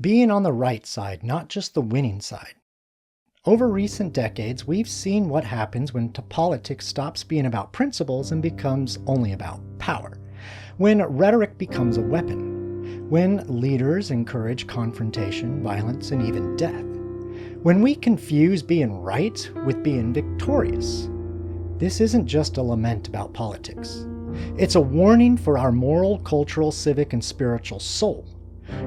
being on the right side, not just the winning side. Over recent decades, we've seen what happens when politics stops being about principles and becomes only about power. When rhetoric becomes a weapon. When leaders encourage confrontation, violence, and even death. When we confuse being right with being victorious. This isn't just a lament about politics. It's a warning for our moral, cultural, civic, and spiritual soul.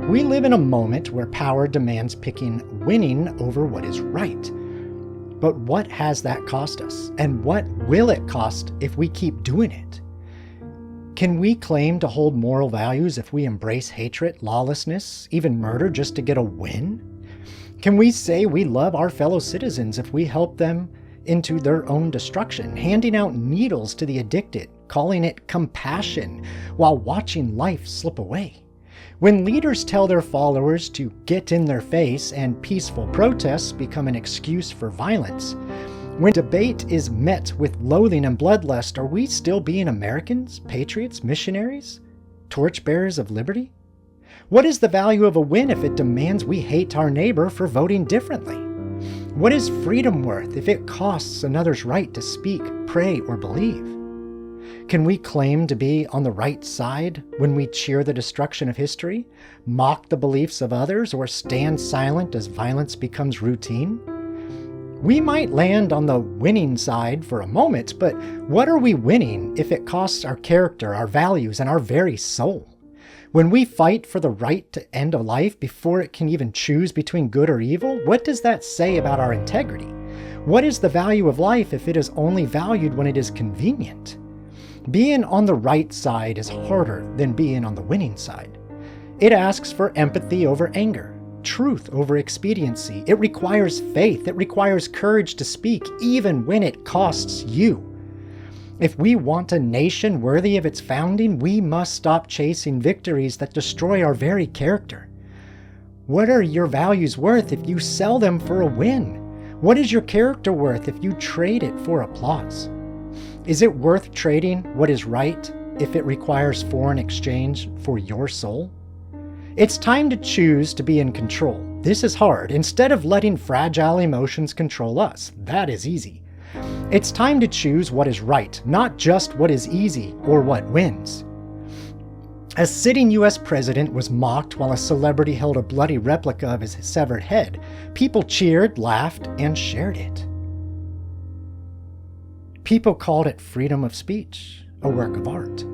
We live in a moment where power demands picking winning over what is right. But what has that cost us? And what will it cost if we keep doing it? Can we claim to hold moral values if we embrace hatred, lawlessness, even murder just to get a win? Can we say we love our fellow citizens if we help them into their own destruction, handing out needles to the addicted, calling it compassion, while watching life slip away? When leaders tell their followers to get in their face and peaceful protests become an excuse for violence, when debate is met with loathing and bloodlust, are we still being Americans, patriots, missionaries, torchbearers of liberty? What is the value of a win if it demands we hate our neighbor for voting differently? What is freedom worth if it costs another's right to speak, pray, or believe? Can we claim to be on the right side when we cheer the destruction of history, mock the beliefs of others, or stand silent as violence becomes routine? We might land on the winning side for a moment, but what are we winning if it costs our character, our values, and our very soul? When we fight for the right to end a life before it can even choose between good or evil, what does that say about our integrity? What is the value of life if it is only valued when it is convenient? Being on the right side is harder than being on the winning side. It asks for empathy over anger, truth over expediency. It requires faith. It requires courage to speak, even when it costs you. If we want a nation worthy of its founding, we must stop chasing victories that destroy our very character. What are your values worth if you sell them for a win? What is your character worth if you trade it for applause? Is it worth trading what is right if it requires foreign exchange for your soul? It's time to choose to be in control. This is hard. Instead of letting fragile emotions control us, that is easy. It's time to choose what is right, not just what is easy or what wins. A sitting U.S. president was mocked while a celebrity held a bloody replica of his severed head. People cheered, laughed, and shared it. People called it freedom of speech, a work of art.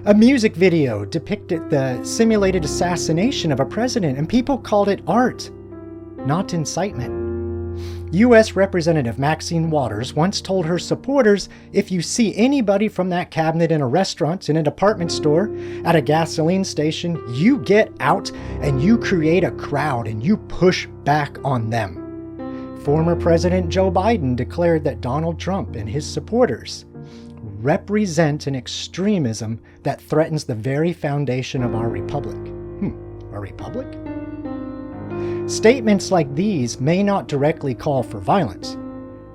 A music video depicted the simulated assassination of a president, and people called it art, not incitement. U.S. Representative Maxine Waters once told her supporters, if you see anybody from that cabinet in a restaurant, in a department store, at a gasoline station, you get out and you create a crowd and you push back on them. Former President Joe Biden declared that Donald Trump and his supporters represent an extremism that threatens the very foundation of our republic. A republic? Statements like these may not directly call for violence,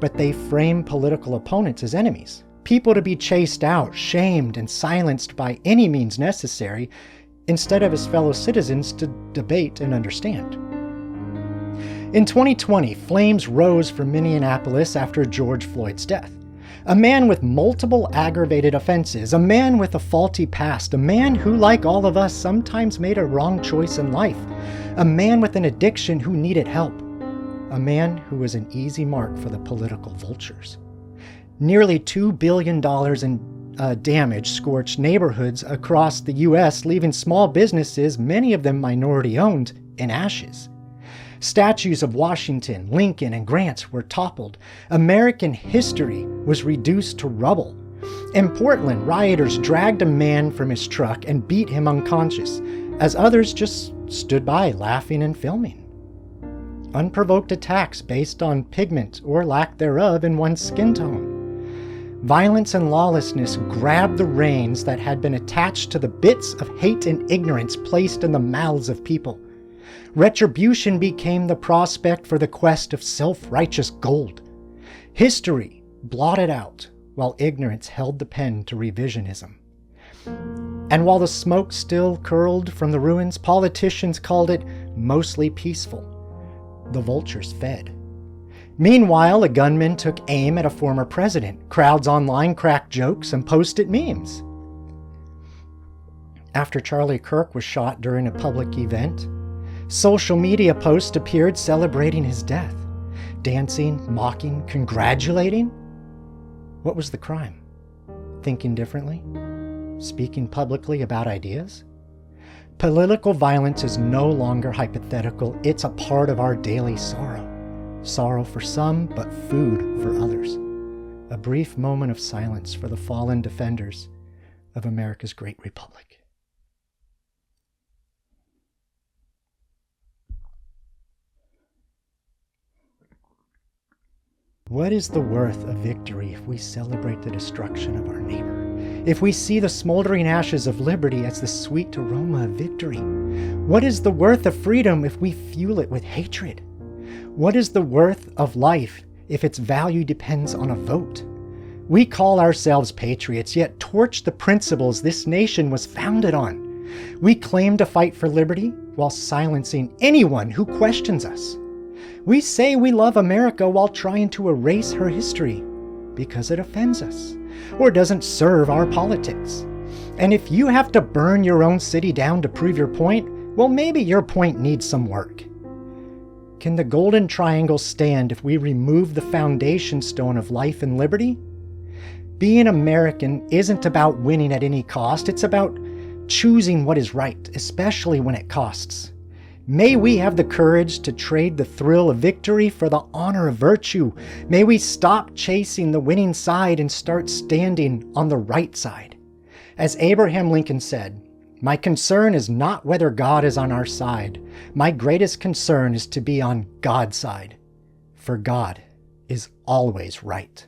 but they frame political opponents as enemies, people to be chased out, shamed, and silenced by any means necessary, instead of as fellow citizens to debate and understand. In 2020, flames rose from Minneapolis after George Floyd's death. A man with multiple aggravated offenses, a man with a faulty past, a man who, like all of us, sometimes made a wrong choice in life, a man with an addiction who needed help, a man who was an easy mark for the political vultures. Nearly $2 billion in damage scorched neighborhoods across the U.S., leaving small businesses, many of them minority-owned, in ashes. Statues of Washington, Lincoln, and Grant were toppled. American history was reduced to rubble. In Portland, rioters dragged a man from his truck and beat him unconscious, as others just stood by laughing and filming. Unprovoked attacks based on pigment or lack thereof in one's skin tone. Violence and lawlessness grabbed the reins that had been attached to the bits of hate and ignorance placed in the mouths of people. Retribution became the prospect for the quest of self-righteous gold. History blotted out while ignorance held the pen to revisionism. And while the smoke still curled from the ruins, politicians called it mostly peaceful. The vultures fed. Meanwhile, a gunman took aim at a former president. Crowds online cracked jokes and posted memes. After Charlie Kirk was shot during a public event, social media posts appeared celebrating his death, dancing, mocking, congratulating. What was the crime? Thinking differently? Speaking publicly about ideas? Political violence is no longer hypothetical. It's a part of our daily sorrow. Sorrow for some, but food for others. A brief moment of silence for the fallen defenders of America's great republic. What is the worth of victory if we celebrate the destruction of our neighbor? If we see the smoldering ashes of liberty as the sweet aroma of victory? What is the worth of freedom if we fuel it with hatred? What is the worth of life if its value depends on a vote? We call ourselves patriots, yet torch the principles this nation was founded on. We claim to fight for liberty while silencing anyone who questions us. We say we love America while trying to erase her history because it offends us or doesn't serve our politics. And if you have to burn your own city down to prove your point, well, maybe your point needs some work. Can the Golden Triangle stand if we remove the foundation stone of life and liberty? Being American isn't about winning at any cost. It's about choosing what is right, especially when it costs. May we have the courage to trade the thrill of victory for the honor of virtue. May we stop chasing the winning side and start standing on the right side. As Abraham Lincoln said, "My concern is not whether God is on our side. My greatest concern is to be on God's side, for God is always right."